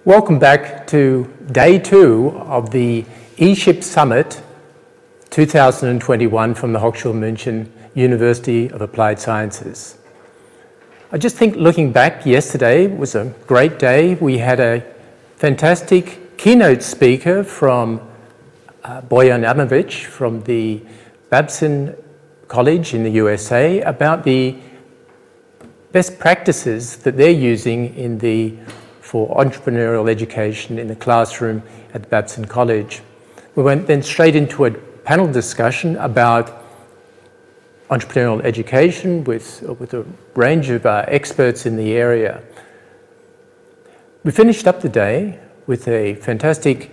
Welcome back to day 2 of the eShip Summit 2021 from the Hochschule München University of Applied Sciences. I just think looking back, yesterday was a great day. We had a fantastic keynote speaker from Bojan Adamowicz from the Babson College in the USA about the best practices that they're using for entrepreneurial education in the classroom at Babson College. We went then straight into a panel discussion about entrepreneurial education with a range of experts in the area. We finished up the day with a fantastic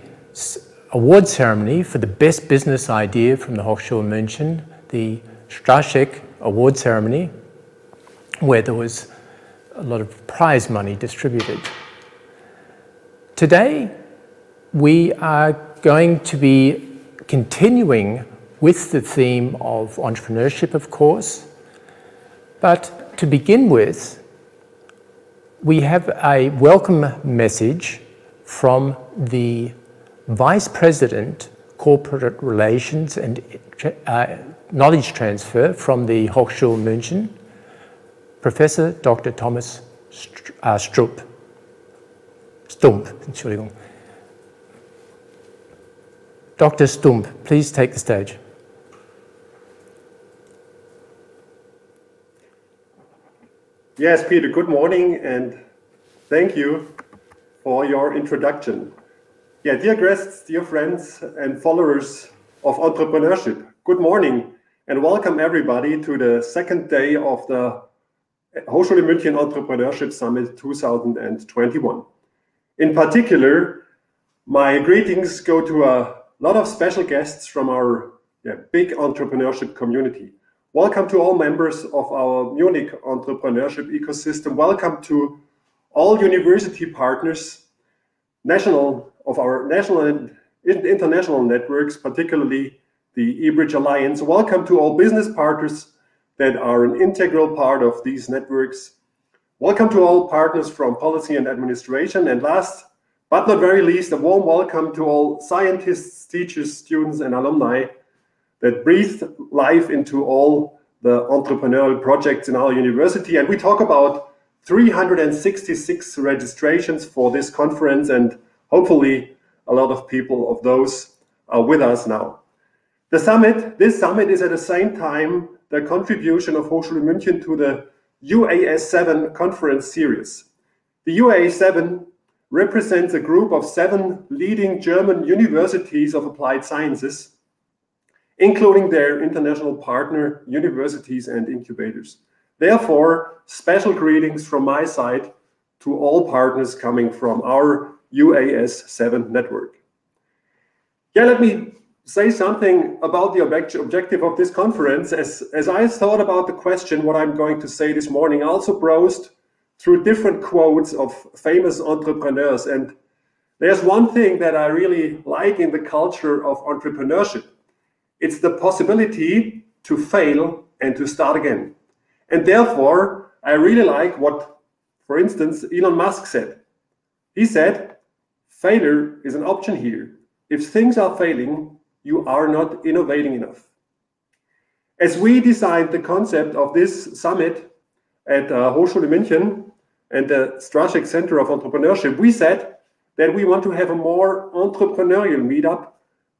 award ceremony for the best business idea from the Hochschule München, the Straschek Award Ceremony, where there was a lot of prize money distributed. Today, we are going to be continuing with the theme of entrepreneurship, of course, but to begin with, we have a welcome message from the Vice President, Corporate Relations and Knowledge Transfer from the Hochschule München, Professor Dr. Thomas Stump, Entschuldigung. Dr. Stump, please take the stage. Yes, Peter, good morning and thank you for your introduction. Yeah, dear guests, dear friends and followers of entrepreneurship, good morning and welcome everybody to the second day of the Hochschule München Entrepreneurship Summit 2021. In particular, my greetings go to a lot of special guests from our big entrepreneurship community. Welcome to all members of our Munich entrepreneurship ecosystem. Welcome to all university partners, of our national and international networks, particularly the eBridge Alliance. Welcome to all business partners that are an integral part of these networks. Welcome to all partners from policy and administration. And last but not very least, a warm welcome to all scientists, teachers, students, and alumni that breathe life into all the entrepreneurial projects in our university. And we talk about 366 registrations for this conference, and hopefully a lot of people of those are with us now. This summit is at the same time the contribution of Hochschule München to the UAS7 conference series. The UAS7 represents a group of 7 leading German universities of applied sciences, including their international partner universities and incubators. Therefore, special greetings from my side to all partners coming from our UAS7 network. Yeah, let me say something about the objective of this conference. As I thought about the question, what I'm going to say this morning, I also browsed through different quotes of famous entrepreneurs. And there's one thing that I really like in the culture of entrepreneurship. It's the possibility to fail and to start again. And therefore, I really like what, for instance, Elon Musk said. He said, failure is an option here. If things are failing, you are not innovating enough. As we designed the concept of this summit at Hochschule München and the Straschek Center of Entrepreneurship, we said that we want to have a more entrepreneurial meetup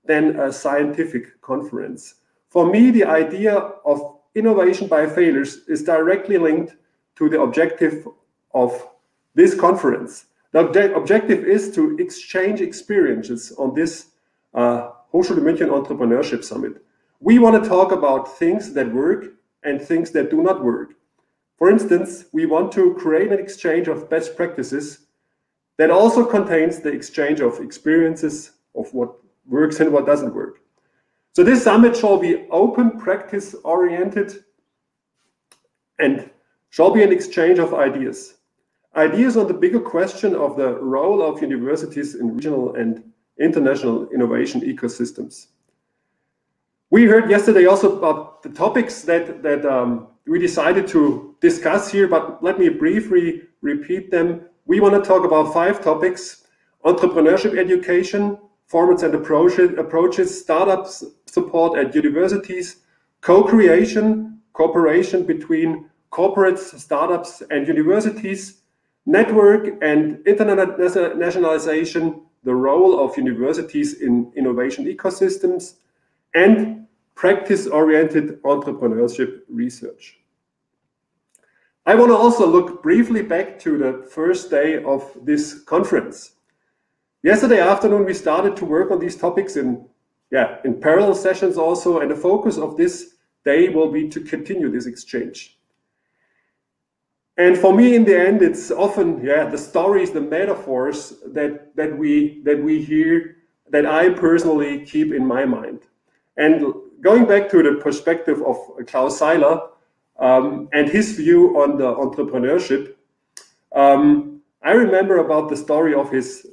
than a scientific conference. For me, the idea of innovation by failures is directly linked to the objective of this conference. The objective is to exchange experiences on this Hochschule München Entrepreneurship Summit. We want to talk about things that work and things that do not work. For instance, we want to create an exchange of best practices that also contains the exchange of experiences of what works and what doesn't work. So this summit shall be open, practice-oriented, and shall be an exchange of ideas. Ideas on the bigger question of the role of universities in regional and international innovation ecosystems. We heard yesterday also about the topics that we decided to discuss here, but let me briefly repeat them. We want to talk about 5 topics. entrepreneurship education, formats and approaches, startups support at universities, co-creation, cooperation between corporates, startups, and universities, network and internationalization, the role of universities in innovation ecosystems, and practice-oriented entrepreneurship research. I want to also look briefly back to the first day of this conference. Yesterday afternoon, we started to work on these topics in parallel sessions also, and the focus of this day will be to continue this exchange. And for me, in the end, it's often the stories, the metaphors that we hear, that I personally keep in my mind. And going back to the perspective of Klaus Seiler and his view on the entrepreneurship, I remember about the story of his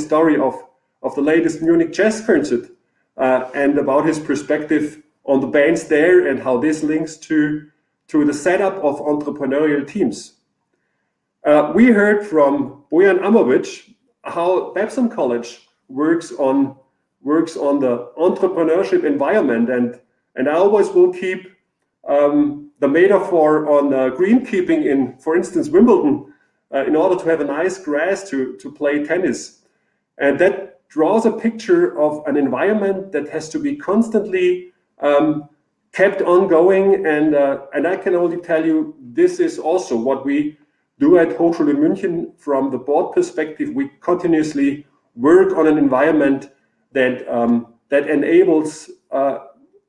story of the latest Munich Jazz Concert and about his perspective on the bands there and how this links to the setup of entrepreneurial teams. We heard from Bojan Amovic how Babson College works on the entrepreneurship environment, and I always will keep the metaphor on greenkeeping in, for instance, Wimbledon, in order to have a nice grass to play tennis. And that draws a picture of an environment that has to be constantly kept ongoing, and I can only tell you this is also what we do at Hochschule München from the board perspective. We continuously work on an environment that enables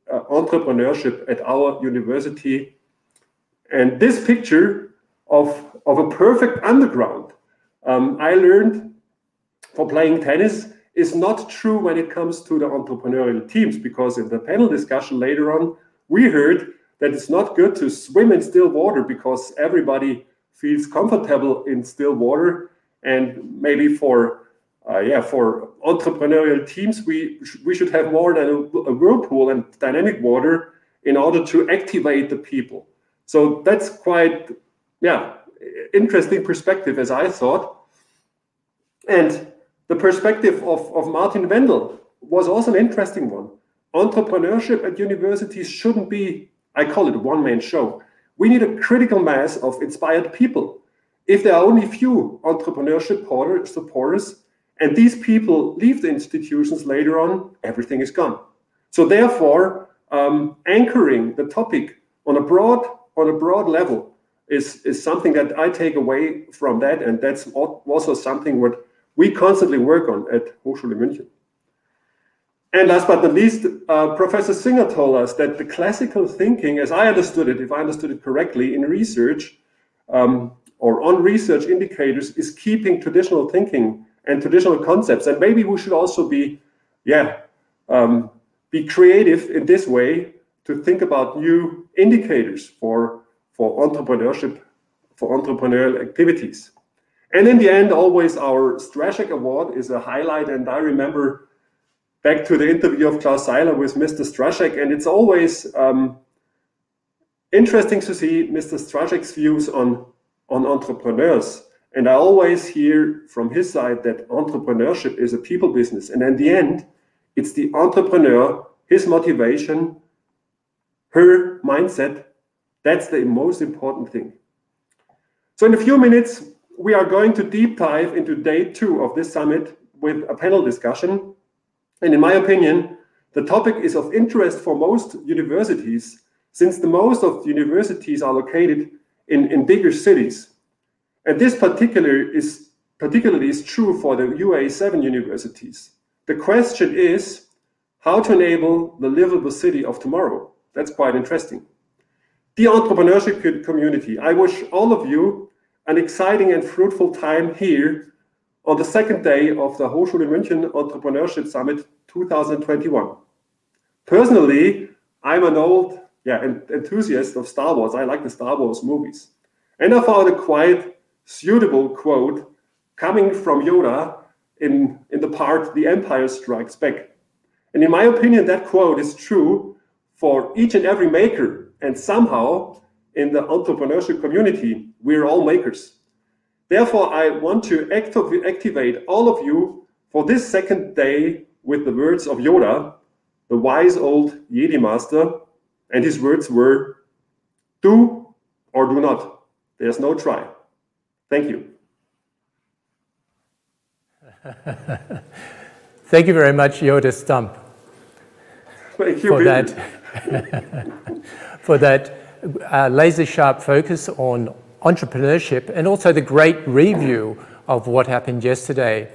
entrepreneurship at our university. And this picture of a perfect underground, I learned for playing tennis, is not true when it comes to the entrepreneurial teams, because in the panel discussion later on, we heard that it's not good to swim in still water because everybody feels comfortable in still water. And maybe for entrepreneurial teams, we should have more than a whirlpool and dynamic water in order to activate the people. So that's quite, interesting perspective, as I thought. And the perspective of Martin Wendel was also an interesting one. Entrepreneurship at universities shouldn't be, I call it a one-man show. We need a critical mass of inspired people. If there are only few entrepreneurship supporters, and these people leave the institutions later on, everything is gone. So therefore, anchoring the topic on a broad level is something that I take away from that, and that's also something what we constantly work on at Hochschule München. And last but not least, Professor Singer told us that the classical thinking, as I understood it, if I understood it correctly, in research or on research indicators, is keeping traditional thinking and traditional concepts. And maybe we should also be creative in this way to think about new indicators for entrepreneurship, for entrepreneurial activities. And in the end, always our Straszek Award is a highlight. And I remember back to the interview of Klaus Seiler with Mr. Straszek, and it's always interesting to see Mr. Straszek's views on entrepreneurs. And I always hear from his side that entrepreneurship is a people business. And in the end, it's the entrepreneur, his motivation, her mindset, that's the most important thing. So in a few minutes, we are going to deep dive into day 2 of this summit with a panel discussion. And in my opinion, the topic is of interest for most universities, since the most of the universities are located in bigger cities. And this particularly is true for the UA7 universities. The question is how to enable the livable city of tomorrow. That's quite interesting. The entrepreneurship community, I wish all of you an exciting and fruitful time here on the second day of the Hochschule München Entrepreneurship Summit 2021. Personally, I'm an old enthusiast of Star Wars. I like the Star Wars movies. And I found a quite suitable quote coming from Yoda in the part The Empire Strikes Back. And in my opinion, that quote is true for each and every maker. And somehow, in the entrepreneurship community, we're all makers. Therefore, I want to activate all of you for this second day with the words of Yoda, the wise old Jedi Master, and his words were, do or do not. There's no try. Thank you. Thank you very much, Yoda Stump. Thank you, for that, for that laser-sharp focus on entrepreneurship and also the great review of what happened yesterday.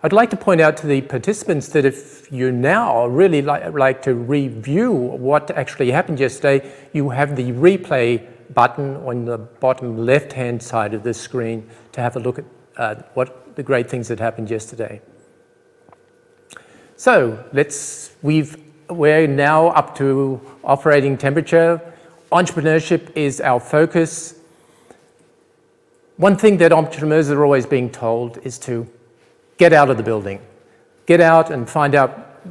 I'd like to point out to the participants that if you now really like to review what actually happened yesterday, you have the replay button on the bottom left-hand side of the screen to have a look at what the great things that happened yesterday. So we're now up to operating temperature. Entrepreneurship is our focus. One thing that entrepreneurs are always being told is to get out of the building, get out and find out,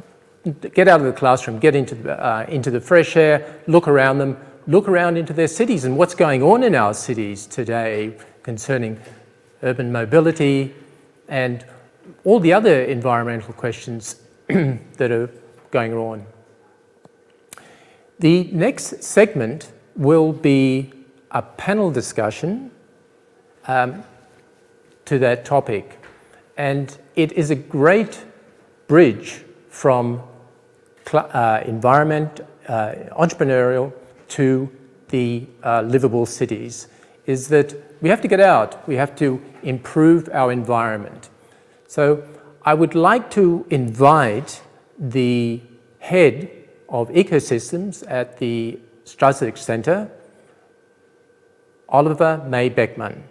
get out of the classroom, get into the fresh air, look around them, look around into their cities and what's going on in our cities today concerning urban mobility and all the other environmental questions that are going on. The next segment will be a panel discussion to that topic. And it is a great bridge from entrepreneurial to the livable cities, is that we have to get out, we have to improve our environment. So I would like to invite the head of ecosystems at the Strasser Center, Oliver May Beckmann,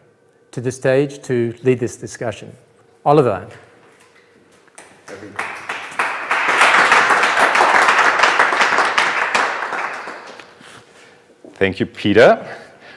to the stage to lead this discussion. Oliver. Thank you, Peter.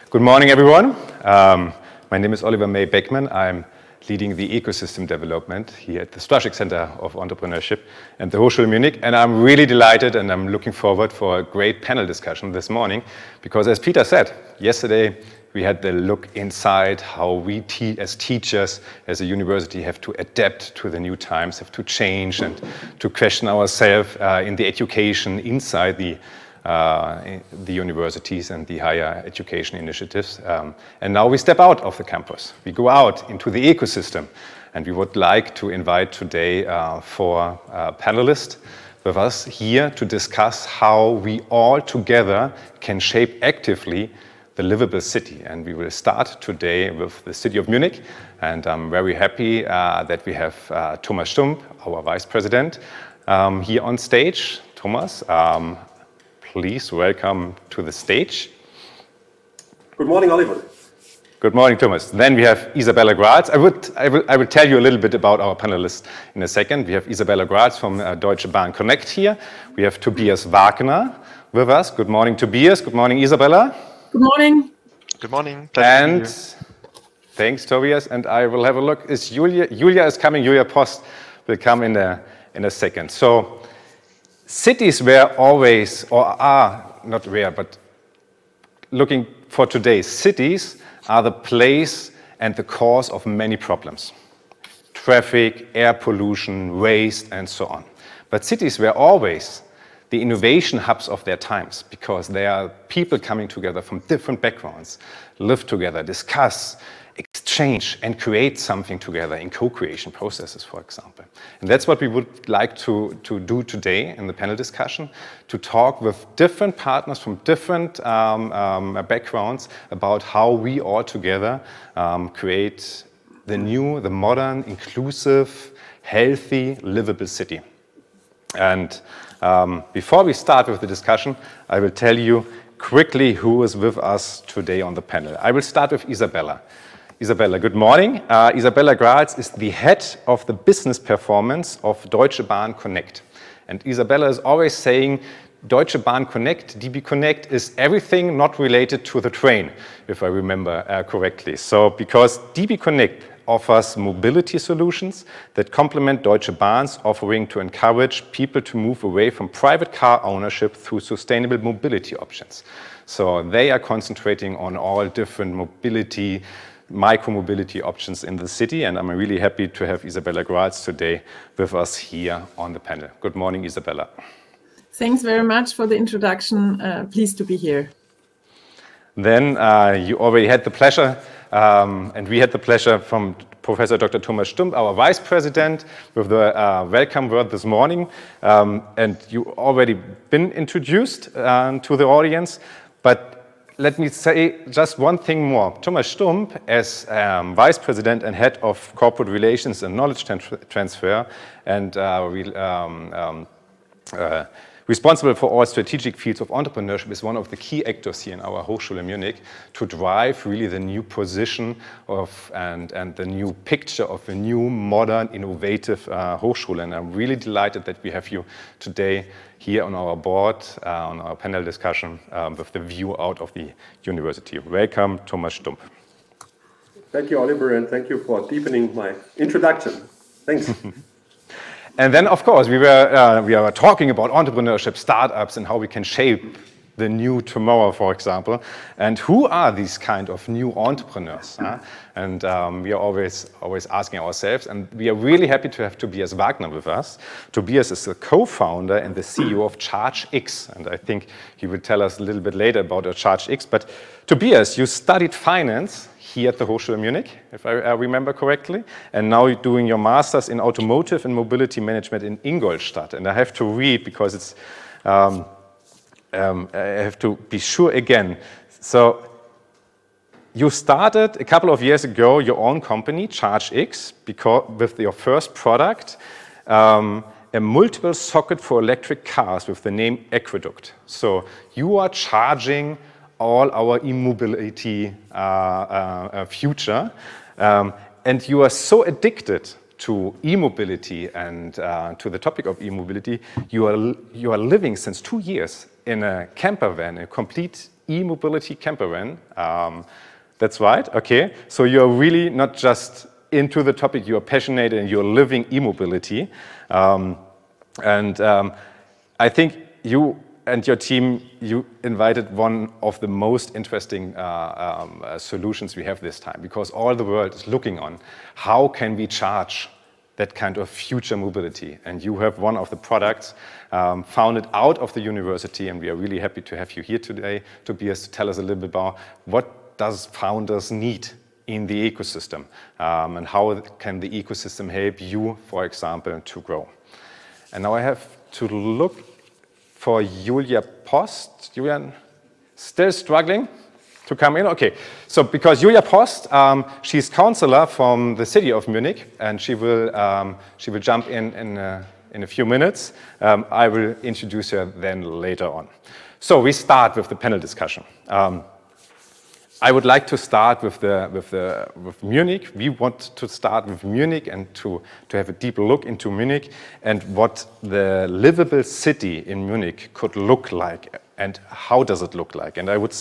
Good morning, everyone. My name is Oliver May Beckmann. I'm leading the ecosystem development here at the Strasser Center of Entrepreneurship and the Hochschule Munich. And I'm really delighted and I'm looking forward for a great panel discussion this morning because, as Peter said, yesterday we had the look inside how we as teachers, as a university, have to adapt to the new times, have to change and to question ourselves in the education inside the universities and the higher education initiatives. And now we step out of the campus. We go out into the ecosystem. And we would like to invite today four panelists with us here to discuss how we all together can shape actively the livable city. And we will start today with the city of Munich. And I'm very happy that we have Thomas Stump, our vice president, here on stage. Thomas, please welcome to the stage. Good morning, Oliver. Good morning, Thomas. Then we have Isabella Graz. I will tell you a little bit about our panelists in a second. We have Isabella Graz from Deutsche Bahn Connect here. We have Tobias Wagner with us. Good morning, Tobias. Good morning, Isabella. Good morning. Good morning. And thanks, Tobias. And I will have a look. Is Julia is coming. Julia Post will come in a second. So cities were always, or are not rare, but looking for today, cities are the place and the cause of many problems. Traffic, air pollution, waste, and so on. But cities were always the innovation hubs of their times because they are people coming together from different backgrounds, live together, discuss, exchange, and create something together in co-creation processes, for example. And that's what we would like to do today in the panel discussion, to talk with different partners from different backgrounds about how we all together create the new, the modern, inclusive, healthy, livable city. And before we start with the discussion, I will tell you quickly who is with us today on the panel. I will start with Isabella. Isabella, good morning. Isabella Graz is the head of the business performance of Deutsche Bahn Connect. And Isabella is always saying Deutsche Bahn Connect, DB Connect, is everything not related to the train, if I remember correctly. So because DB Connect offers mobility solutions that complement Deutsche Bahn's offering to encourage people to move away from private car ownership through sustainable mobility options. So they are concentrating on all different mobility micro-mobility options in the city. And I'm really happy to have Isabella Graz today with us here on the panel. Good morning, Isabella. Thanks very much for the introduction. Pleased to be here. Then you already had the pleasure, and we had the pleasure from Professor Dr. Thomas Stump, our Vice President, with the welcome word this morning. And you already been introduced to the audience. But let me say just one thing more. Thomas Stump, as Vice President and Head of Corporate Relations and Knowledge Transfer, and responsible for all strategic fields of entrepreneurship, is one of the key actors here in our Hochschule Munich to drive really the new position of and the new picture of a new, modern, innovative Hochschule. And I'm really delighted that we have you today here on our board, on our panel discussion with the view out of the university. Welcome, Thomas Stump. Thank you, Oliver, and thank you for deepening my introduction. Thanks. And then, of course, we were talking about entrepreneurship, startups, and how we can shape the new tomorrow, for example. And who are these kind of new entrepreneurs? And we are always asking ourselves, and we are really happy to have Tobias Wagner with us. Tobias is the co-founder and the CEO of ChargeX, and I think he will tell us a little bit later about ChargeX. But Tobias, you studied finance here at the Hochschule Munich, if I remember correctly, and now you're doing your master's in automotive and mobility management in Ingolstadt. And I have to read because it's, I have to be sure again. So you started a couple of years ago your own company, ChargeX, with your first product, a multiple socket for electric cars with the name Aqueduct. So you are charging all our e-mobility future. And you are so addicted to e-mobility and to the topic of e-mobility, you are living since 2 years in a camper van, a complete e-mobility camper van. That's right, okay. So you're really not just into the topic, you're passionate and you're living e-mobility. I think you and your team, you invited one of the most interesting solutions we have this time, because all the world is looking on how can we charge that kind of future mobility. And you have one of the products founded out of the university, and we are really happy to have you here today, Tobias, to tell us a little bit about what does founders need in the ecosystem, and how can the ecosystem help you, for example, to grow. And now I have to look for Julia Post. Julian, still struggling to come in? Okay, so because Julia Post, she's counselor from the city of Munich, and she will jump in a few minutes. I will introduce her then later on. So we start with the panel discussion. I would like to start with Munich. We want to start with Munich and to have a deep look into Munich and what the livable city in Munich could look like and how does it look like. And I would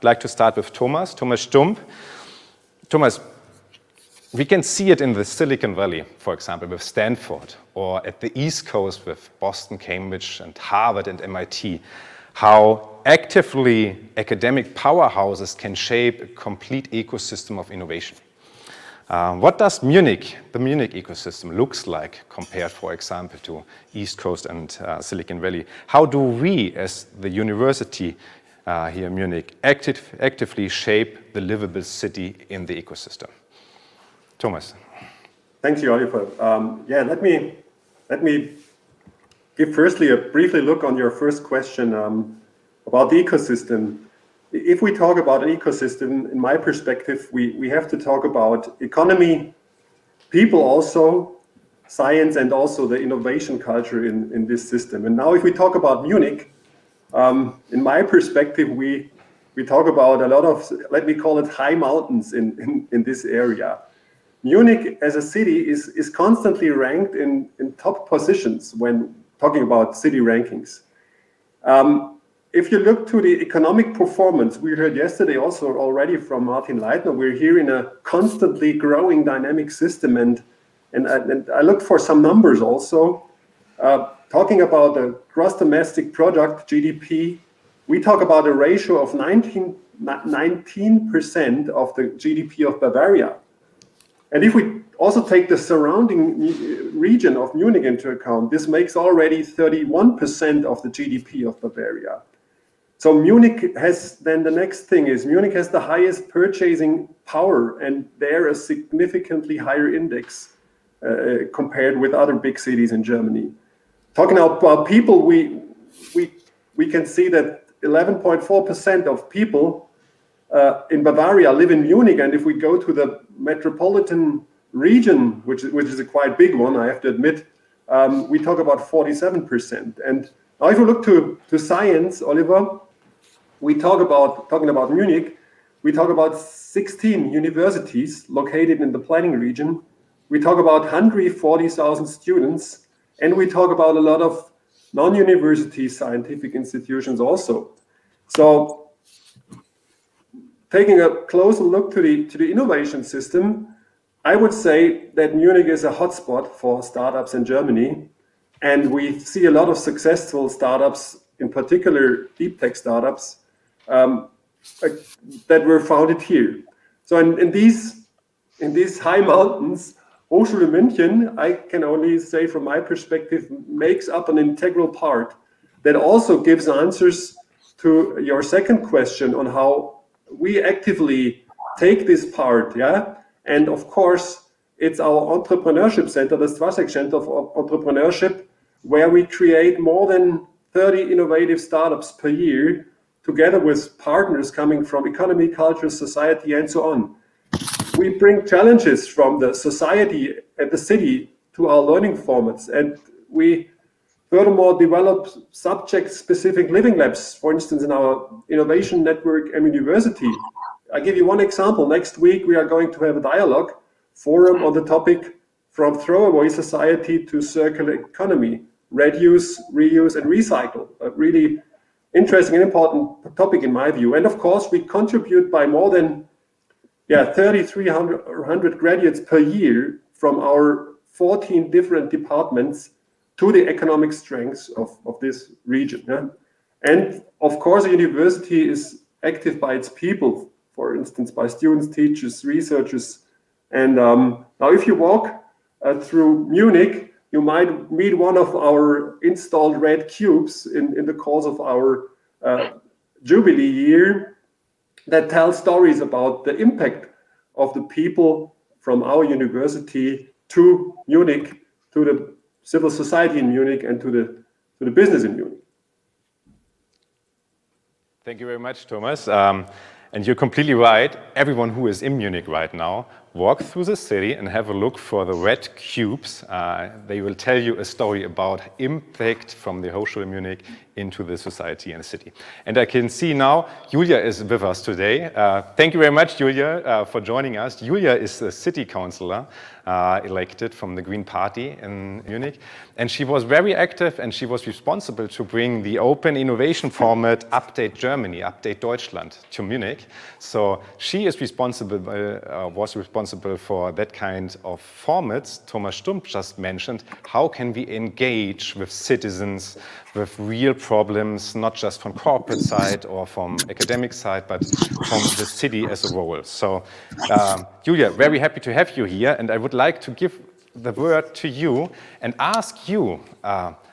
like to start with Thomas Stump. Thomas, we can see it in the Silicon Valley, for example, with Stanford, or at the East Coast with Boston, Cambridge, and Harvard and MIT, how actively academic powerhouses can shape a complete ecosystem of innovation. What does the Munich ecosystem looks like compared, for example, to East Coast and Silicon Valley? How do we, as the university here in Munich, actively shape the livable city in the ecosystem? Thomas. Thank you, Oliver. Yeah, let me give firstly a briefly look on your first question about the ecosystem. If we talk about an ecosystem, in my perspective, we have to talk about economy, people also, science, and also the innovation culture in this system. And now if we talk about Munich, in my perspective, we talk about a lot of, let me call it high mountains in this area. Munich as a city is constantly ranked in top positions when talking about city rankings. If you look to the economic performance, we heard yesterday also already from Martin Leitner, we're here in a constantly growing dynamic system. And I looked for some numbers also, talking about the gross domestic product, GDP, we talk about a ratio of 19% of the GDP of Bavaria. And if we also take the surrounding region of Munich into account, this makes already 31% of the GDP of Bavaria. So Munich has, then the next thing is, Munich has the highest purchasing power, and there a significantly higher index compared with other big cities in Germany. Talking about people, we can see that 11.4% of people in Bavaria live in Munich, and if we go to the metropolitan region, which is a quite big one, I have to admit, we talk about 47%. And now if we look to science, Oliver, we talking about Munich, we talk about 16 universities located in the planning region. We talk about 140,000 students, and we talk about a lot of non-university scientific institutions also. So taking a closer look to the innovation system, I would say that Munich is a hotspot for startups in Germany. And we see a lot of successful startups, in particular deep tech startups, that were founded here. So in these high mountains, Hochschule München, I can only say from my perspective, makes up an integral part that also gives answers to your second question on how we actively take this part, yeah? And of course, it's our entrepreneurship center, the Strasek Center of Entrepreneurship, where we create more than 30 innovative startups per year, together with partners coming from economy, culture, society, and so on. We bring challenges from the society and the city to our learning formats, and we furthermore develop subject-specific living labs, for instance, in our innovation network and university. I'll give you one example. Next week, we are going to have a dialogue forum on the topic From Throwaway Society to Circular Economy, Reduce, Reuse, and Recycle. A really interesting and important topic in my view. And of course, we contribute by more than 3,300 graduates per year from our 14 different departments to the economic strengths of this region. Yeah? And of course, a university is active by its people, for instance, by students, teachers, researchers. And now if you walk through Munich, you might meet one of our installed red cubes in the course of our Jubilee year that tells stories about the impact of the people from our university to Munich, to the civil society in Munich, and to the business in Munich. Thank you very much, Thomas. And you're completely right. Everyone who is in Munich right now, walk through the city and have a look for the red cubes. They will tell you a story about impact from the Hochschule Munich into the society and the city. And I can see now Julia is with us today. Thank you very much, Julia, for joining us. Julia is a city councillor elected from the Green Party in Munich. And she was very active, and she was responsible to bring the open innovation format Update Germany, Update Deutschland to Munich. So she is responsible, was responsible for that kind of formats Thomas Stump just mentioned. How can we engage with citizens, with real problems, not just from corporate side or from academic side, but from the city as a whole. So, Julia, very happy to have you here, and I would like to give the word to you and ask you,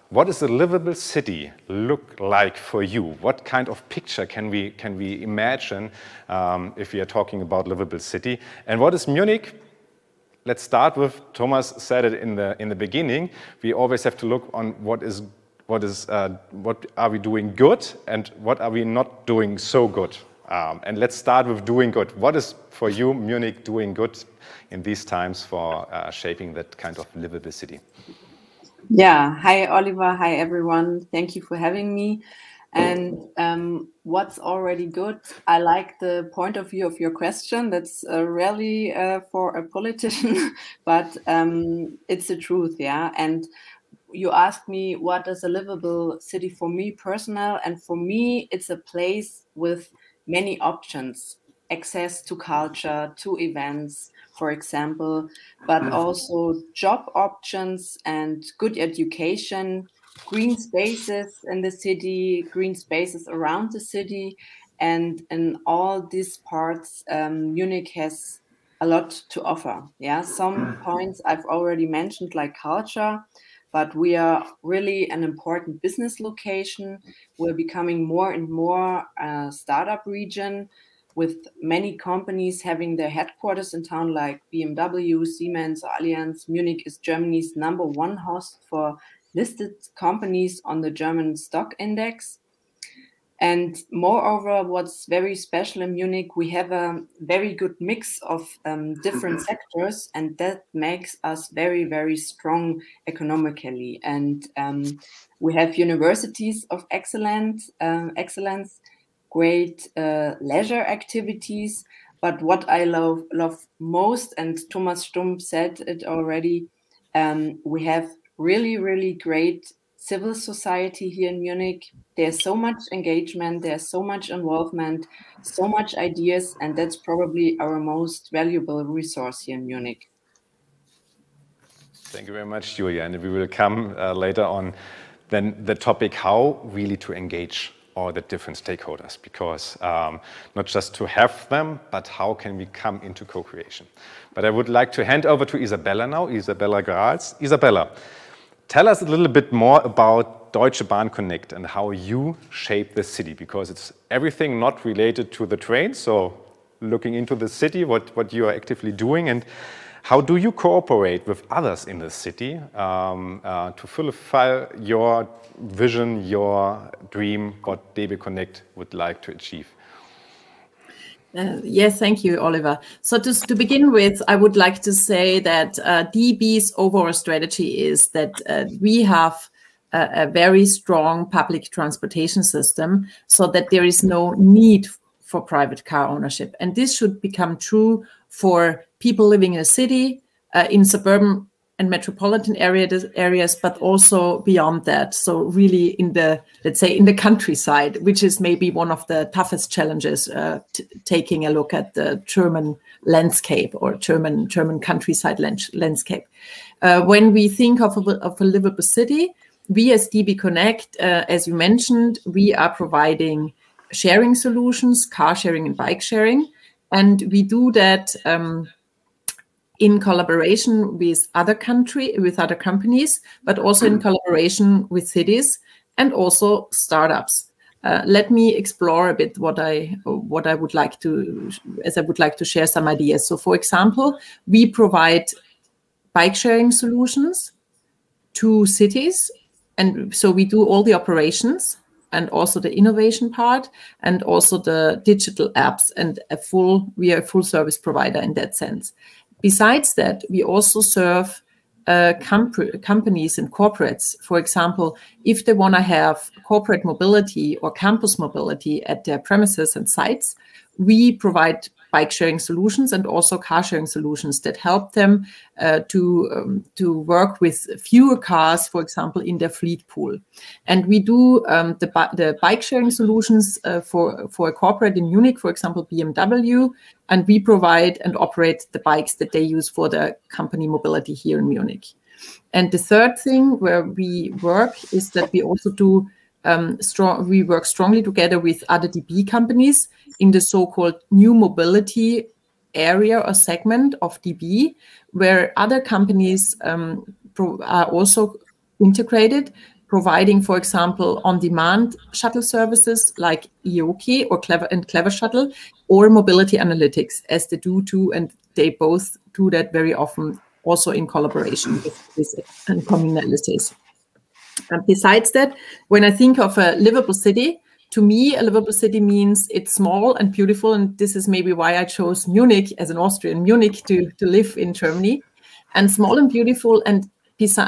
what does a livable city look like for you? What kind of picture can we imagine if we are talking about livable city? And what is Munich? Let's start with, Thomas said it in the beginning, we always have to look on what are we doing good and what are we not doing so good. And let's start with doing good. What is for you Munich doing good in these times for shaping that kind of livable city? Yeah, hi Oliver, hi everyone. Thank you for having me. And what's already good? I like the point of view of your question. That's rarely for a politician, but it's the truth, yeah. And you asked me what is a livable city for me personal, and for me it's a place with many options, access to culture, to events, for example, but also job options and good education, green spaces in the city, green spaces around the city. And in all these parts, Munich has a lot to offer. Yeah, some points I've already mentioned, like culture, but we are really an important business location. We're becoming more and more a startup region, with many companies having their headquarters in town, like BMW, Siemens, Allianz. Munich is Germany's #1 host for listed companies on the German stock index. And moreover, what's very special in Munich, we have a very good mix of different sectors, and that makes us very, very strong economically. And we have universities of excellence, great leisure activities. But what I love most, and Thomas Stumpf said it already, we have really, really great civil society here in Munich. There's so much engagement, there's so much involvement, so much ideas, and that's probably our most valuable resource here in Munich. Thank you very much, Julia. And we will come later on then the topic how really to engage all the different stakeholders, because not just to have them, but how can we come into co-creation. But I would like to hand over to Isabella now, Isabella Grals. Isabella, tell us a little bit more about Deutsche Bahn Connect and how you shape the city, because it's everything not related to the train. So looking into the city, what you are actively doing, and how do you cooperate with others in the city to fulfill your vision, your dream, what DB Connect would like to achieve? Yes, thank you, Oliver. So to begin with, I would like to say that DB's overall strategy is that we have a very strong public transportation system, so that there is no need for private car ownership. And this should become true for people living in a city, in suburban and metropolitan areas, but also beyond that. So really in the, let's say, in the countryside, which is maybe one of the toughest challenges, taking a look at the German landscape or German countryside landscape. When we think of a livable city, we as DB Connect, as you mentioned, we are providing sharing solutions, car sharing and bike sharing. And we do that in collaboration with other companies, but also in collaboration with cities and also startups. Let me explore a bit what I would like to share some ideas. So, for example, we provide bike sharing solutions to cities, and so we do all the operations and also the innovation part, and also the digital apps, and we are a full service provider in that sense. Besides that, we also serve companies and corporates. For example, if they want to have corporate mobility or campus mobility at their premises and sites, we provide bike sharing solutions and also car sharing solutions that help them to work with fewer cars, for example, in their fleet pool. And we do the bike sharing solutions for a corporate in Munich, for example, BMW, and we provide and operate the bikes that they use for the company mobility here in Munich. And the third thing where we work is that we also do we work strongly together with other DB companies in the so-called new mobility area or segment of DB, where other companies are also integrated, providing, for example, on-demand shuttle services like Ioki or Clever Shuttle, or mobility analytics, as they do too, and they both do that very often, also in collaboration with incoming analysis. And besides that, when I think of a livable city, to me, a livable city means it's small and beautiful. And this is maybe why I chose Munich as an Austrian, Munich to live in Germany. And small and beautiful,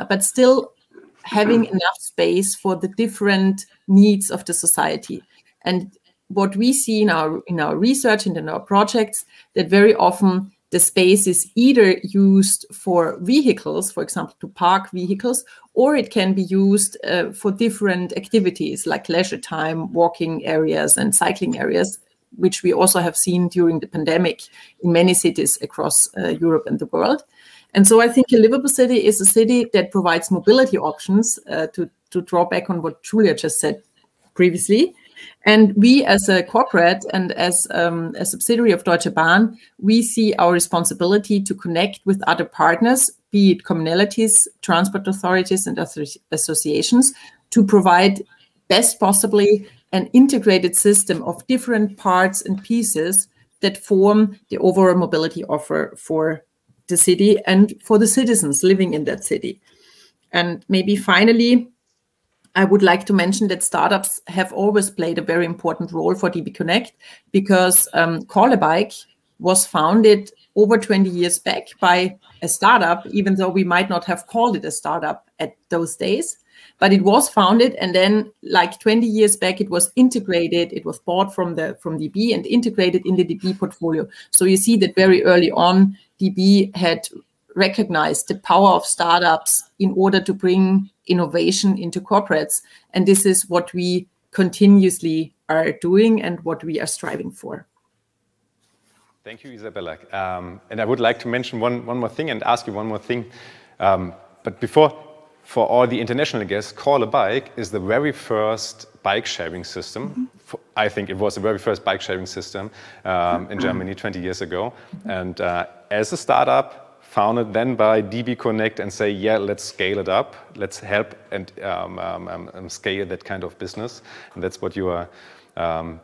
but still having enough space for the different needs of the society. And what we see in our research and in our projects, that very often the space is either used for vehicles, for example, to park vehicles, or it can be used for different activities like leisure time, walking areas and cycling areas, which we also have seen during the pandemic in many cities across Europe and the world. And so I think a livable city is a city that provides mobility options to to draw back on what Julia just said previously. And we as a corporate and as a subsidiary of Deutsche Bahn, we see our responsibility to connect with other partners, be it communalities, transport authorities, and associations, to provide best possibly an integrated system of different parts and pieces that form the overall mobility offer for the city and for the citizens living in that city. And maybe finally, I would like to mention that startups have always played a very important role for DB Connect, because Call a Bike was founded over 20 years back by a startup, even though we might not have called it a startup at those days. But it was founded, and then like 20 years back, it was integrated. It was bought from DB and integrated in the DB portfolio. So you see that very early on, DB had recognized the power of startups in order to bring innovation into corporates. And this is what we continuously are doing and what we are striving for. Thank you, Isabella. And I would like to mention one more thing and ask you one more thing. But before, for all the international guests, Call a Bike is the very first bike sharing system. I think it was the very first bike sharing system in Germany 20 years ago. And as a startup, founded then by DB Connect, and say, yeah, let's scale it up. Let's help and scale that kind of business. And that's what you are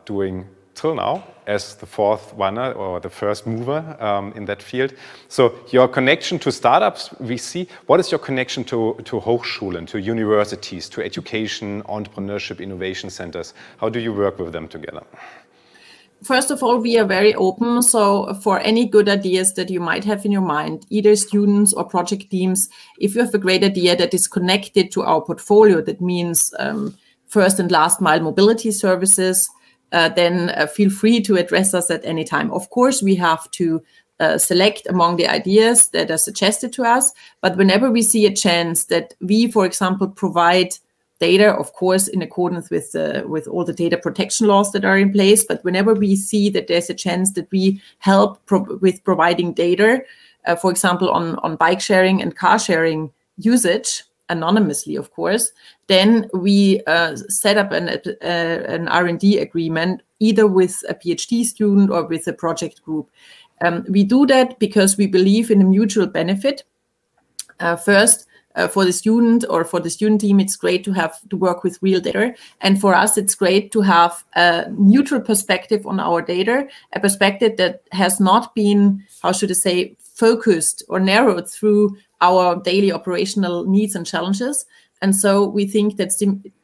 doing till now as the fourth runner or the first mover in that field. So your connection to startups, we see, what is your connection to Hochschulen, to universities, to education, entrepreneurship, innovation centers? How do you work with them together? First of all, we are very open. So for any good ideas that you might have in your mind, either students or project teams, if you have a great idea that is connected to our portfolio, that means first and last mile mobility services, then feel free to address us at any time. Of course, we have to select among the ideas that are suggested to us. But whenever we see a chance that we, for example, provide data, of course, in accordance with all the data protection laws that are in place. But whenever we see that there's a chance that we help with providing data, for example, on bike sharing and car sharing usage, anonymously, of course, then we set up an R&D agreement, either with a PhD student or with a project group. We do that because we believe in a mutual benefit. First, for the student or for the student team, it's great to have to work with real data. And for us, it's great to have a neutral perspective on our data, a perspective that has not been, how should I say, focused or narrowed through our daily operational needs and challenges. And so we think that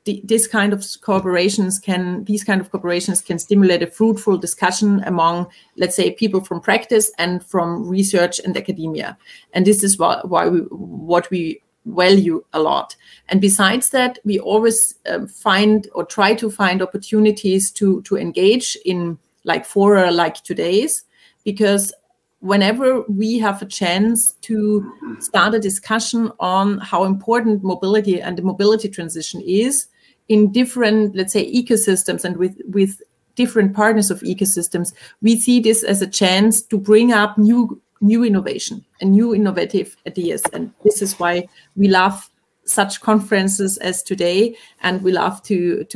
these kind of cooperations can stimulate a fruitful discussion among, let's say, people from practice and from research and academia. And this is what we value a lot. And besides that, we always find or try to find opportunities to engage in like fora like today's, because whenever we have a chance to start a discussion on how important mobility and the mobility transition is in different, let's say, ecosystems and with different partners of ecosystems, we see this as a chance to bring up new innovation and new innovative ideas. And this is why we love such conferences as today, and we love to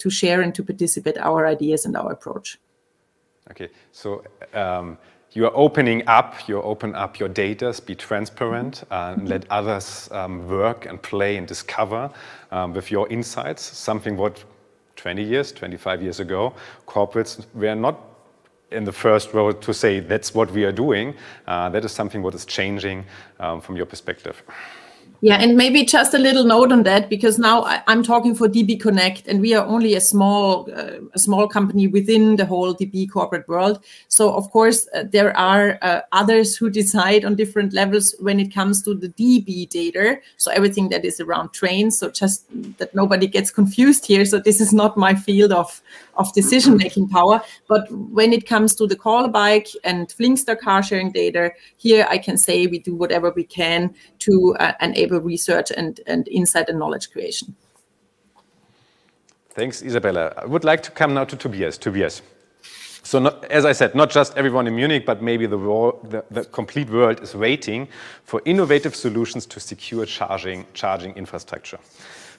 share and to participate our ideas and our approach. Okay, so you are open up your data, be transparent, and let others work and play and discover with your insights, something what 20 years, 25 years ago, corporates were not in the first row to say that's what we are doing. That is something what is changing from your perspective. Yeah, and maybe just a little note on that, because now I'm talking for DB Connect, and we are only a small company within the whole DB corporate world. So of course there are others who decide on different levels when it comes to the DB data. So everything that is around trains. So just that nobody gets confused here. So this is not my field of decision-making power. But when it comes to the Call a Bike and Flinkster car sharing data, here I can say we do whatever we can to enable research and insight and knowledge creation. Thanks, Isabella. I would like to come now to Tobias. Tobias. So as I said, not just everyone in Munich, but maybe the complete world is waiting for innovative solutions to secure charging infrastructure.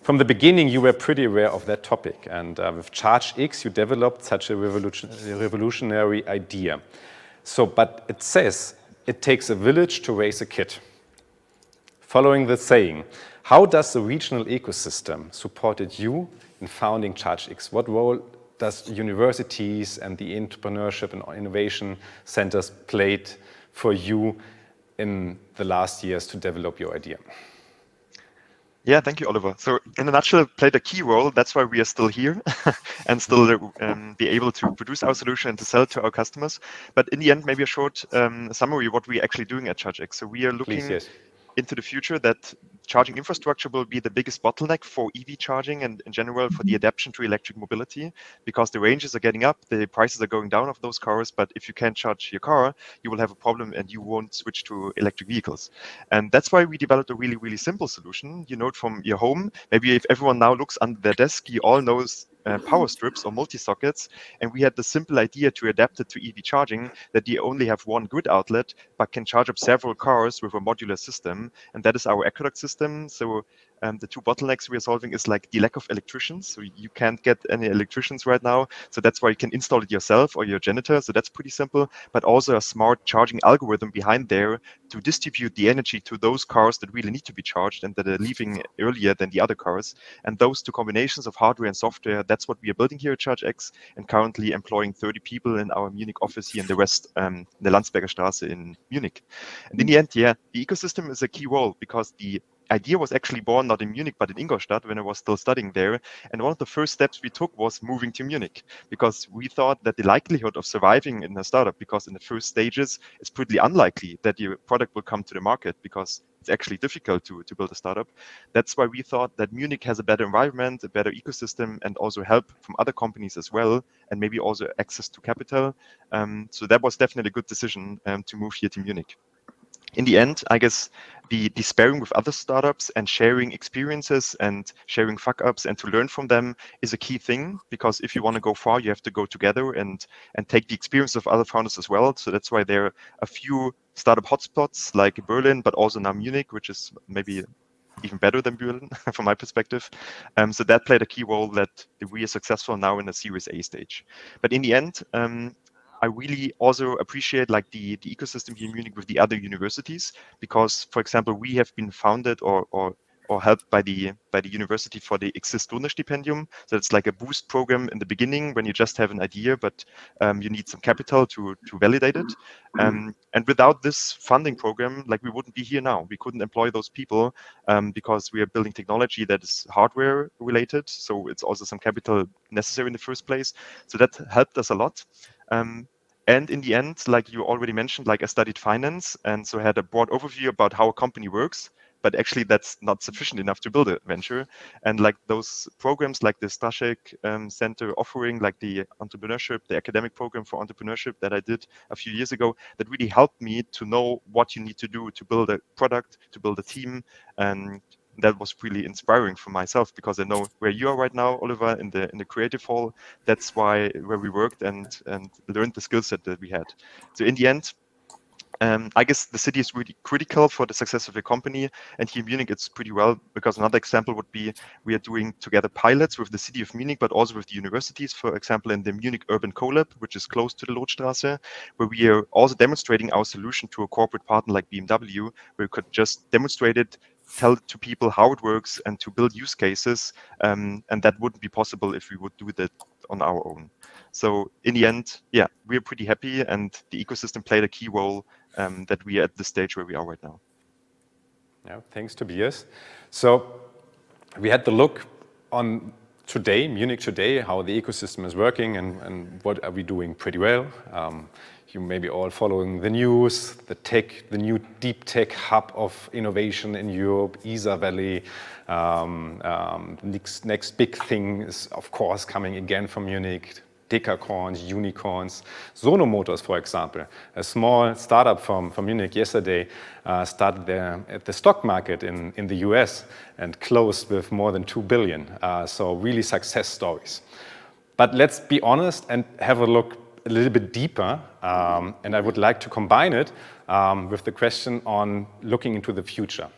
from the beginning, you were pretty aware of that topic. And with ChargeX, you developed such a revolutionary idea. So, but it says, it takes a village to raise a kid. Following the saying, how does the regional ecosystem supported you in founding ChargeX? What role does universities and the entrepreneurship and innovation centers played for you in the last years to develop your idea? Yeah, thank you, Oliver. So in a nutshell, it played a key role. That's why we are still here and still be able to produce our solution and to sell it to our customers. But in the end, maybe a short summary of what we're actually doing at ChargeX. So we are looking into the future that charging infrastructure will be the biggest bottleneck for EV charging and in general for the adaptation to electric mobility, because the ranges are getting up, the prices are going down of those cars, but if you can't charge your car, you will have a problem and you won't switch to electric vehicles. And that's why we developed a really, really simple solution. You know it from your home. Maybe if everyone now looks under their desk, you all knows power strips or multi-sockets, and we had the simple idea to adapt it to EV charging, that you only have one grid outlet but can charge up several cars with a modular system, and that is our Aqueduct system. So the two bottlenecks we are solving is like the lack of electricians. So you can't get any electricians right now. So that's why you can install it yourself or your janitor. So that's pretty simple, but also a smart charging algorithm behind there to distribute the energy to those cars that really need to be charged and that are leaving earlier than the other cars. And those two combinations of hardware and software, that's what we are building here at ChargeX, and currently employing 30 people in our Munich office here in the West, the Landsberger Straße in Munich. And in the end, yeah, the ecosystem is a key role, because the idea was actually born not in Munich, but in Ingolstadt when I was still studying there. And one of the first steps we took was moving to Munich, because we thought that the likelihood of surviving in a startup, because in the first stages, it's pretty unlikely that your product will come to the market, because it's actually difficult to build a startup. That's why we thought that Munich has a better environment, a better ecosystem, and also help from other companies as well, and maybe also access to capital. So that was definitely a good decision to move here to Munich. In the end, I guess the sparring with other startups and sharing experiences and sharing fuck-ups and to learn from them is a key thing, because if you want to go far, you have to go together and take the experience of other founders as well. So that's why there are a few startup hotspots like Berlin, but also now Munich, which is maybe even better than Berlin from my perspective. So that played a key role that we are successful now in the Series A stage. But in the end, I really also appreciate like the ecosystem here in Munich with the other universities, because, for example, we have been founded or helped by the university for the Exist Stipendium. So it's like a boost program in the beginning when you just have an idea, but you need some capital to validate it. And without this funding program, like we wouldn't be here now. We couldn't employ those people because we are building technology that is hardware related. So it's also some capital necessary in the first place. So that helped us a lot. And in the end, like you already mentioned, like I studied finance, and so I had a broad overview about how a company works, but actually that's not sufficient enough to build a venture. And like those programs like the Staszek Center offering, like the entrepreneurship, the academic program for entrepreneurship that I did a few years ago, that really helped me to know what you need to do to build a product, to build a team. And that was really inspiring for myself, because I know where you are right now, Oliver, in the creative hall. That's where we worked and learned the skill set that we had. So in the end, I guess the city is really critical for the success of the company. And here in Munich, it's pretty well, because another example would be we are doing together pilots with the city of Munich, but also with the universities, for example, in the Munich Urban Colab, which is close to the Lotstraße, where we are also demonstrating our solution to a corporate partner like BMW, where we could just demonstrate it, tell to people how it works, and to build use cases. And that wouldn't be possible if we would do that on our own. So in the end, yeah, we're pretty happy, and the ecosystem played a key role that we are at the stage where we are right now. Yeah, thanks, Tobias. So we had the look on today, Munich today, how the ecosystem is working and what are we doing pretty well. You may be all following the news, the tech, the new deep tech hub of innovation in Europe, Isar Valley. Next big thing is, of course, coming again from Munich. Decacorns, unicorns. Sono Motors, for example, a small startup from Munich yesterday, started at the stock market in the US and closed with more than 2 billion. So really success stories. But let's be honest and have a look a little bit deeper. And I would like to combine it with the question on looking into the future,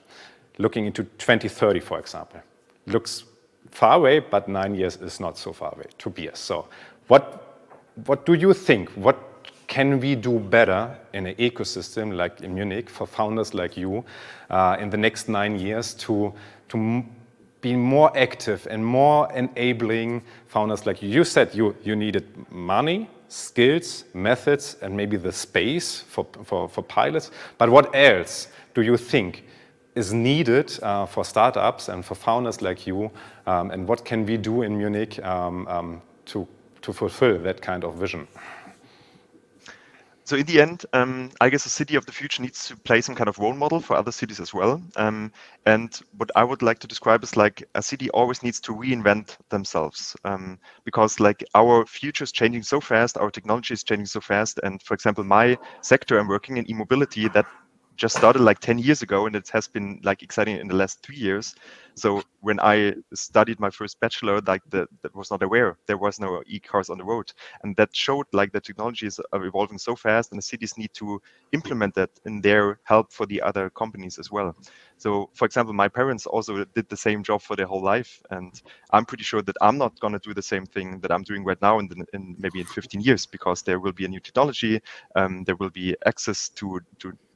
looking into 2030, for example. Looks far away, but 9 years is not so far away. Tobias, so what do you think? What can we do better in an ecosystem like in Munich for founders like you in the next 9 years to be more active and more enabling founders like you? You said you needed money, skills, methods, and maybe the space for pilots. But what else do you think is needed for startups and for founders like you? And what can we do in Munich to fulfill that kind of vision? So in the end, I guess a city of the future needs to play some kind of role model for other cities as well. And what I would like to describe is like a city always needs to reinvent themselves because like our future is changing so fast, our technology is changing so fast. And for example, my sector, I'm working in e-mobility, that just started like 10 years ago, and it has been like exciting in the last 3 years. So when I studied my first bachelor, like that was not aware there was no e-cars on the road, and that showed like the technologies are evolving so fast, and the cities need to implement that in their help for the other companies as well. So for example, my parents also did the same job for their whole life, and I'm pretty sure that I'm not going to do the same thing that I'm doing right now in maybe in 15 years, because there will be a new technology, there will be access to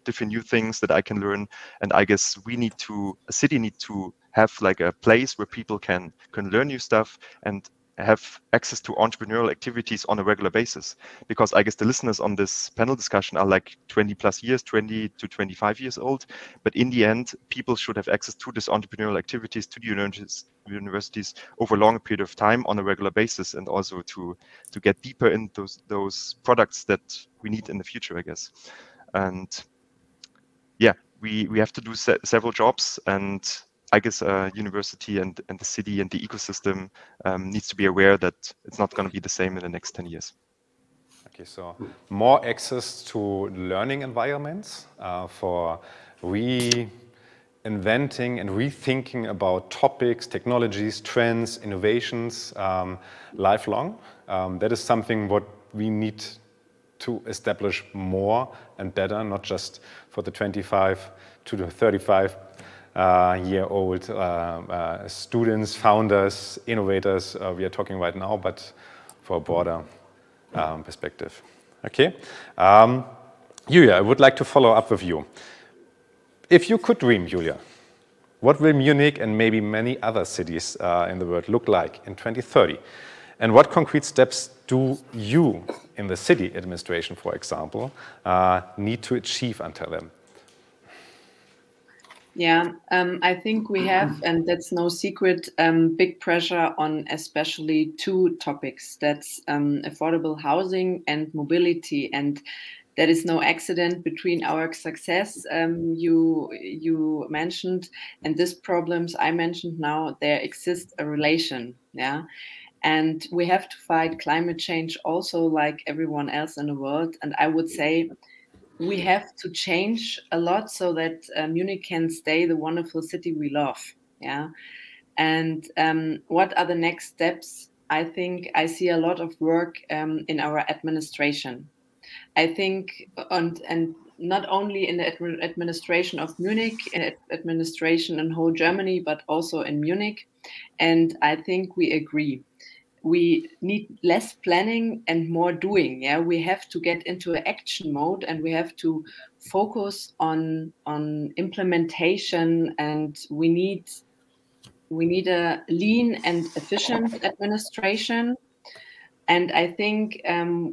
different new things that I can learn. And I guess a city need to have like a place where people can learn new stuff and have access to entrepreneurial activities on a regular basis. Because I guess the listeners on this panel discussion are like 20 plus years, 20 to 25 years old. But in the end, people should have access to these entrepreneurial activities, to the universities over a long period of time on a regular basis, and also to get deeper in those products that we need in the future, I guess. And yeah, we have to do several jobs, and I guess university and the city and the ecosystem needs to be aware that it's not going to be the same in the next 10 years. Okay, so more access to learning environments for reinventing and rethinking about topics, technologies, trends, innovations lifelong. That is something what we need to establish more and better, not just for the 25 to the 35-year-old students, founders, innovators we are talking right now, but for a broader perspective. Okay, Julia, I would like to follow up with you. If you could dream, Julia, what will Munich and maybe many other cities in the world look like in 2030? And what concrete steps do you in the city administration, for example, need to achieve until then? Yeah, I think we have, and that's no secret, big pressure on especially two topics. That's affordable housing and mobility. And that is no accident between our success you mentioned and these problems I mentioned now. There exists a relation, yeah. And we have to fight climate change also like everyone else in the world. And I would say we have to change a lot so that Munich can stay the wonderful city we love. Yeah. And what are the next steps? I think I see a lot of work in our administration. I think, and not only in the administration of Munich, administration in whole Germany, but also in Munich. And I think we agree. We need less planning and more doing. Yeah, we have to get into an action mode, and we have to focus on implementation. And we need a lean and efficient administration. And I think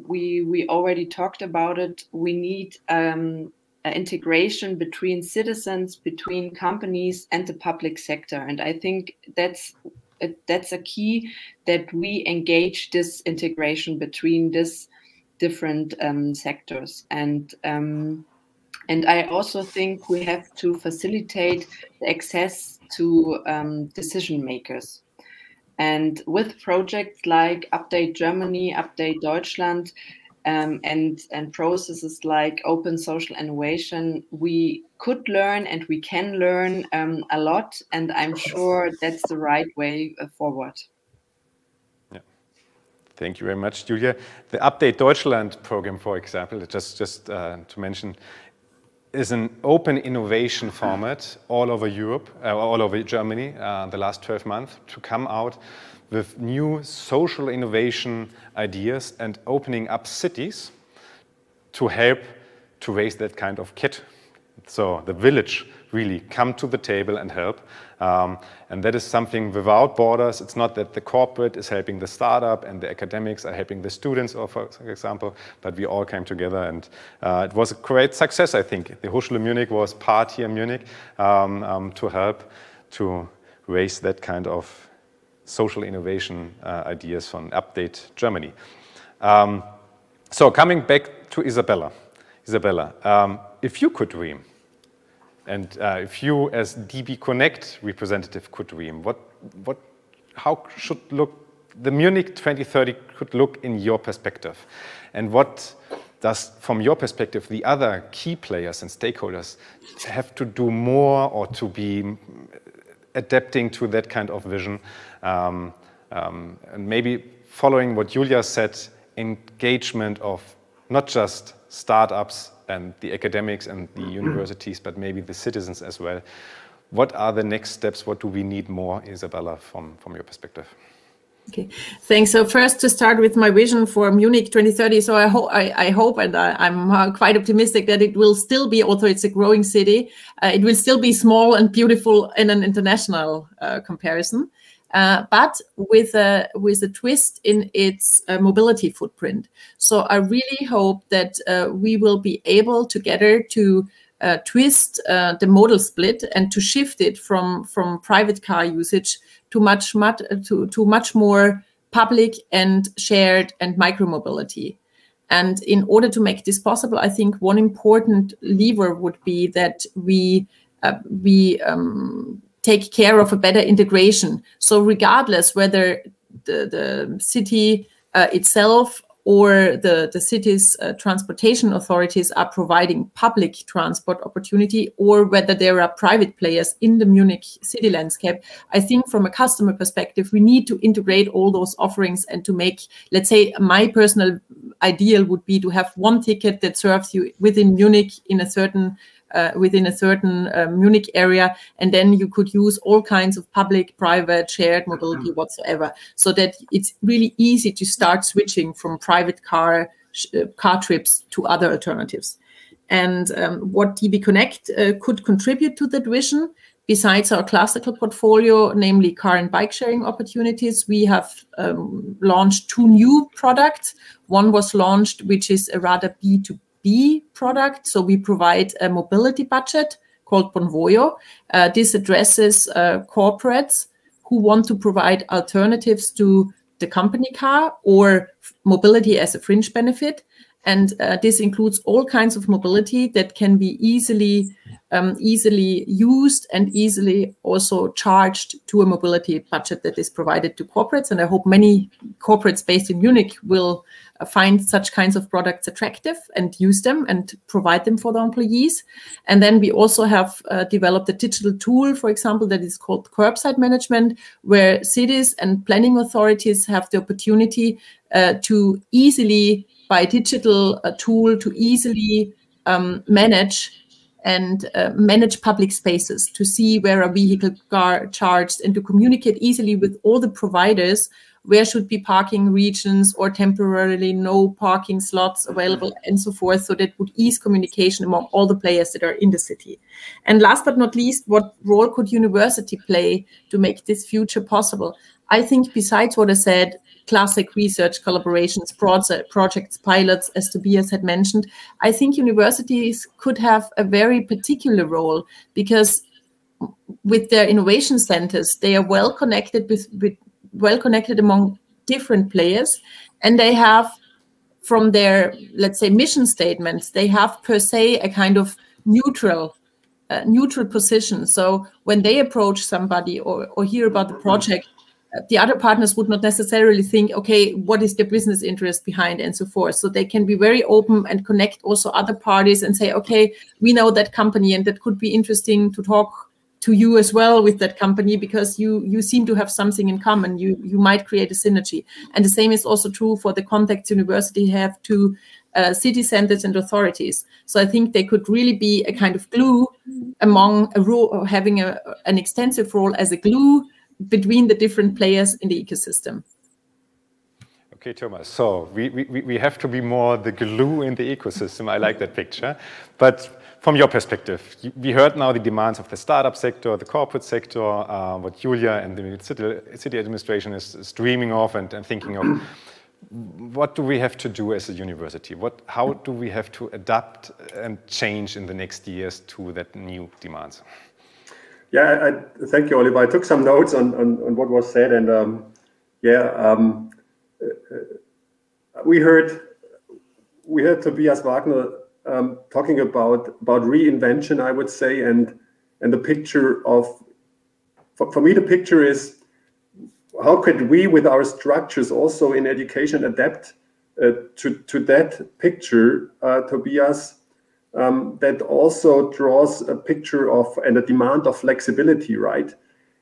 we already talked about it. We need an integration between citizens, between companies, and the public sector. And I think that's a key, that we engage this integration between these different sectors. And I also think we have to facilitate the access to decision makers. And with projects like Update Germany, Update Deutschland, and processes like Open Social Innovation, we could learn and we can learn a lot, and I'm sure that's the right way forward. Yeah. Thank you very much, Julia. The Update Deutschland program, for example, just to mention, is an open innovation format all over Europe, all over Germany, the last 12 months, to come out with new social innovation ideas and opening up cities to help to raise that kind of kit. So the village really come to the table and help. And that is something without borders. It's not that the corporate is helping the startup and the academics are helping the students, or for example, but we all came together, and it was a great success, I think. The Hochschule Munich was part here in Munich to help to raise that kind of social innovation ideas from Update Germany. So coming back to Isabella. Isabella, if you could dream, and if you, as DB Connect representative, could dream, how should the Munich 2030 could look in your perspective? And what does, from your perspective, the other key players and stakeholders have to do more or to be adapting to that kind of vision? And maybe following what Julia said, engagement of not just startups and the academics and the universities, but maybe the citizens as well. What are the next steps? What do we need more, Isabella, from your perspective? Okay, thanks. So first, to start with my vision for Munich 2030. So I hope, and I'm quite optimistic that it will still be, although it's a growing city, it will still be small and beautiful in an international comparison. But with a twist in its mobility footprint. So I really hope that we will be able together to twist the modal split and to shift it from private car usage to much more public and shared and micromobility. And in order to make this possible, I think one important lever would be that we take care of a better integration. So regardless whether the city itself or the city's transportation authorities are providing public transport opportunity, or whether there are private players in the Munich city landscape, I think from a customer perspective, we need to integrate all those offerings and to make, let's say, my personal ideal would be to have one ticket that serves you within Munich in a certain Munich area, and then you could use all kinds of public, private, shared mobility whatsoever, so that it's really easy to start switching from private car trips to other alternatives. And what DB Connect could contribute to that vision, besides our classical portfolio, namely car and bike sharing opportunities, we have launched 2 new products. One was launched, which is a rather B2B product. So we provide a mobility budget called Bonvoyo. This addresses corporates who want to provide alternatives to the company car or mobility as a fringe benefit. And this includes all kinds of mobility that can be easily used and easily also charged to a mobility budget that is provided to corporates. And I hope many corporates based in Munich will find such kinds of products attractive and use them and provide them for the employees. And then we also have developed a digital tool, for example, that is called Curbside Management, where cities and planning authorities have the opportunity to easily, by digital tool, to easily manage public spaces, to see where a vehicle are charged and to communicate easily with all the providers where should be parking regions or temporarily no parking slots available and so forth, so that would ease communication among all the players that are in the city. And last but not least, what role could university play to make this future possible? I think besides what I said, classic research collaborations, projects, pilots, as Tobias had mentioned, I think universities could have a very particular role, because with their innovation centers, they are well connected among different players, and they have, from their, let's say, mission statements, they have per se a kind of neutral position. So when they approach somebody or hear about the project, the other partners would not necessarily think, okay, what is their business interest behind and so forth. So they can be very open and connect also other parties and say, okay, we know that company and that could be interesting to talk to you as well with that company, because you seem to have something in common. You might create a synergy. And the same is also true for the contacts university have to city centers and authorities. So I think they could really be a kind of glue among a role, or having an extensive role as a glue between the different players in the ecosystem. Okay, Thomas, so we have to be more the glue in the ecosystem. I like that picture. But from your perspective, we heard now the demands of the startup sector, the corporate sector, what Julia and the city administration is dreaming of and thinking of. What do we have to do as a university? How do we have to adapt and change in the next years to that new demands? Yeah, thank you, Oliver. I took some notes on what was said, and we heard Tobias Wagner talking about reinvention, I would say, and the picture of, for me, the picture is, how could we, with our structures also in education, adapt to that picture, Tobias, that also draws a picture of and a demand of flexibility, right?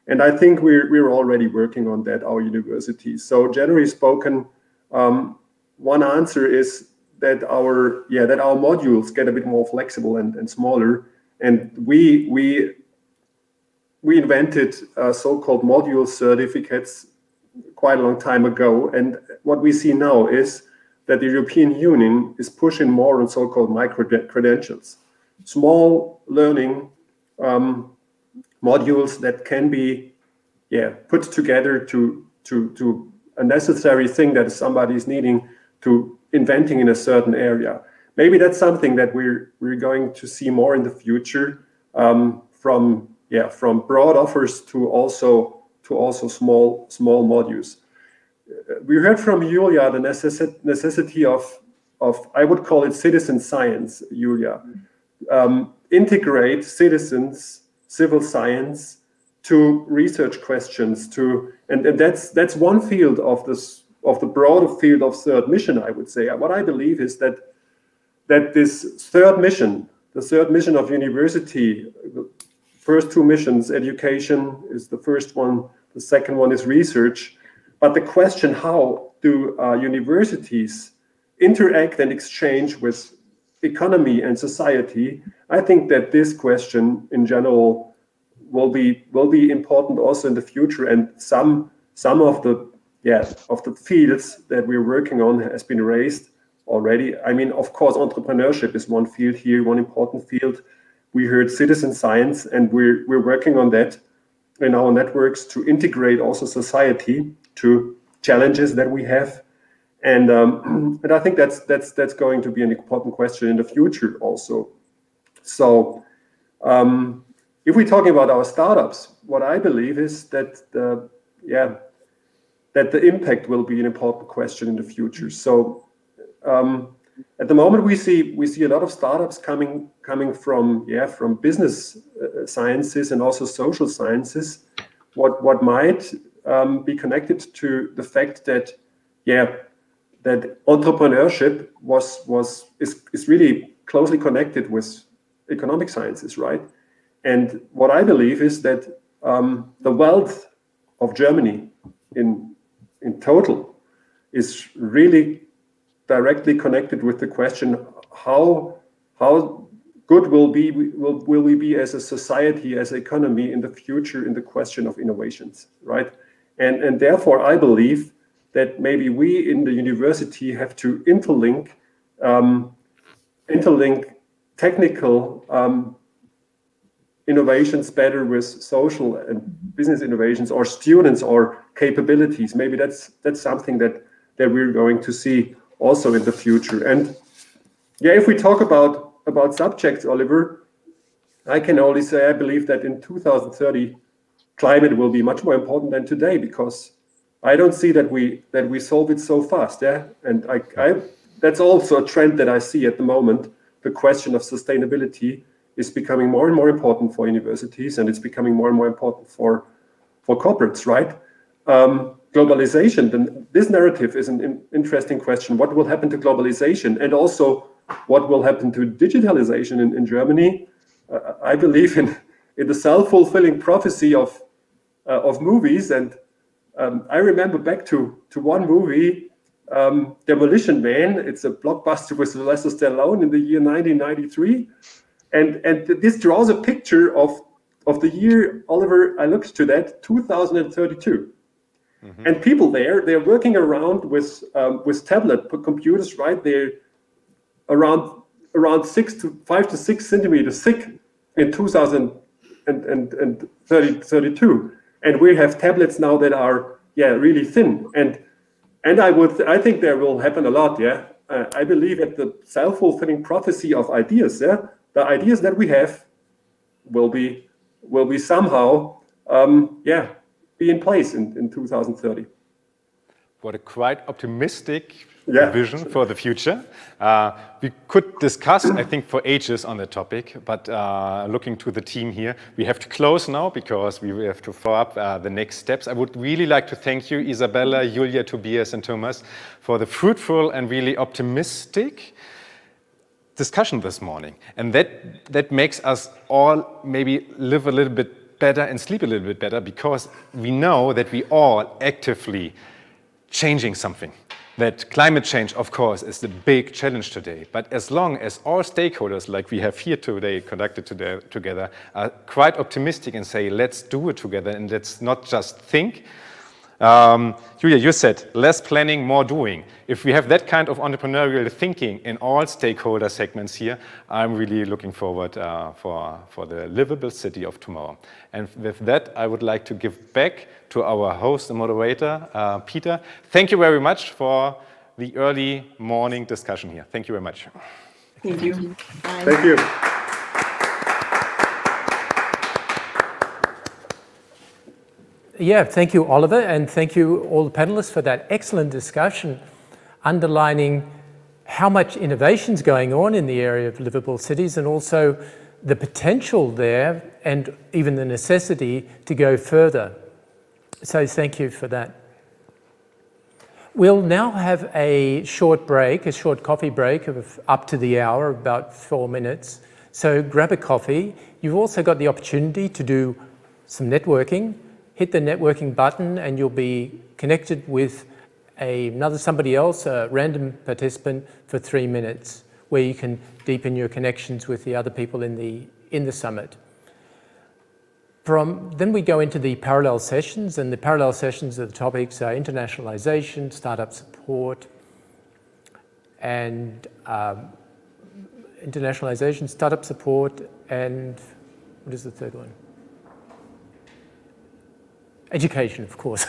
And I think we're already working on that, our universities. So generally spoken, one answer is that our modules get a bit more flexible and smaller. And we invented so-called module certificates quite a long time ago. And what we see now is that the European Union is pushing more on so-called micro-credentials, small learning modules that can be put together to a necessary thing that somebody is needing to inventing in a certain area. Maybe that's something that we're going to see more in the future, from broad offers to also small modules. We heard from Julia the necessity of I would call it citizen science, Julia. Integrate citizens, civil science to research questions, and that's one field of the broader field of third mission, I would say. What I believe is that this third mission, the third mission of university, the first two missions, education is the first one, the second one is research. But the question, how do universities interact and exchange with economy and society? I think that this question in general will be important also in the future, and some of the fields that we're working on has been raised already. I mean, of course, entrepreneurship is one field here, one important field. We heard citizen science, and we're working on that in our networks to integrate also society to challenges that we have, and I think that's going to be an important question in the future also. So if we're talking about our startups, what I believe is that the impact will be an important question in the future. So at the moment we see a lot of startups coming from business sciences and also social sciences. What might be connected to the fact that entrepreneurship is really closely connected with economic sciences, right? And what I believe is that the wealth of Germany in total is really directly connected with the question how good will we be as a society, as an economy in the future in the question of innovations, right? And therefore I believe that maybe we in the university have to interlink technical innovations better with social and business innovations, or students or capabilities. Maybe that's something that we're going to see also in the future. And if we talk about subjects, Oliver, I can only say I believe that in 2030 climate will be much more important than today, because I don't see that we solve it so fast. And I that's also a trend that I see at the moment. The question of sustainability is becoming more and more important for universities, and it's becoming more and more important for corporates, right? Globalization, then this narrative is an interesting question. What will happen to globalization, and also what will happen to digitalization in Germany? I believe in the self-fulfilling prophecy of movies, and I remember back to one movie Demolition Man. It's a blockbuster with Sylvester Stallone in the year 1993. And this draws a picture of the year, Oliver, I looked to that, 2032. Mm-hmm. And people they're working around with tablet computers, right? They're around 5 to 6 centimeters thick in 2032. And we have tablets now that are, really thin. And I think there will happen a lot, I believe at the self-fulfilling prophecy of ideas, the ideas that we have will be somehow, be in place in 2030. What a quite optimistic vision for the future. We could discuss, I think, for ages on the topic, but looking to the team here, we have to close now because we have to follow up the next steps. I would really like to thank you, Isabella, Julia, Tobias, and Thomas, for the fruitful and really optimistic discussion this morning. And that makes us all maybe live a little bit better and sleep a little bit better, because we know that we all actively changing something. That climate change, of course, is the big challenge today. But as long as all stakeholders, like we have here today, conducted together, are quite optimistic and say, let's do it together and let's not just think. Julia, you said, less planning, more doing. If we have that kind of entrepreneurial thinking in all stakeholder segments here, I'm really looking forward for the livable city of tomorrow. And with that, I would like to give back to our host and moderator, Peter. Thank you very much for the early morning discussion here. Thank you very much. Thank you. Bye. Thank you. Yeah, thank you, Oliver, and thank you all the panelists for that excellent discussion, underlining how much innovation is going on in the area of livable cities, and also the potential there and even the necessity to go further. So thank you for that. We'll now have a short break, a short coffee break of up to the hour, about 4 minutes. So grab a coffee. You've also got the opportunity to do some networking. Hit the networking button and you'll be connected with somebody else, a random participant, for 3 minutes, where you can deepen your connections with the other people in the summit. Then we go into the parallel sessions, and the parallel sessions of the topics are internationalization, startup support, and internationalization, startup support, and what is the third one? Education, of course,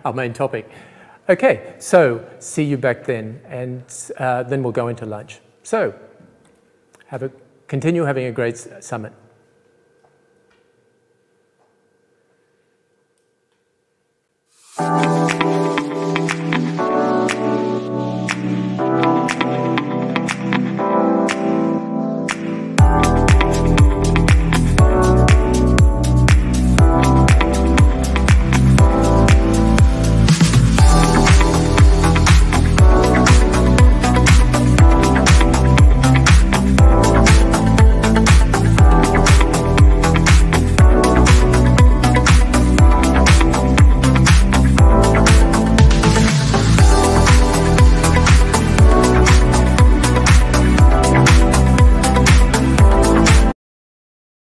our main topic. Okay, so see you back then, and then we'll go into lunch. So continue having a great summit.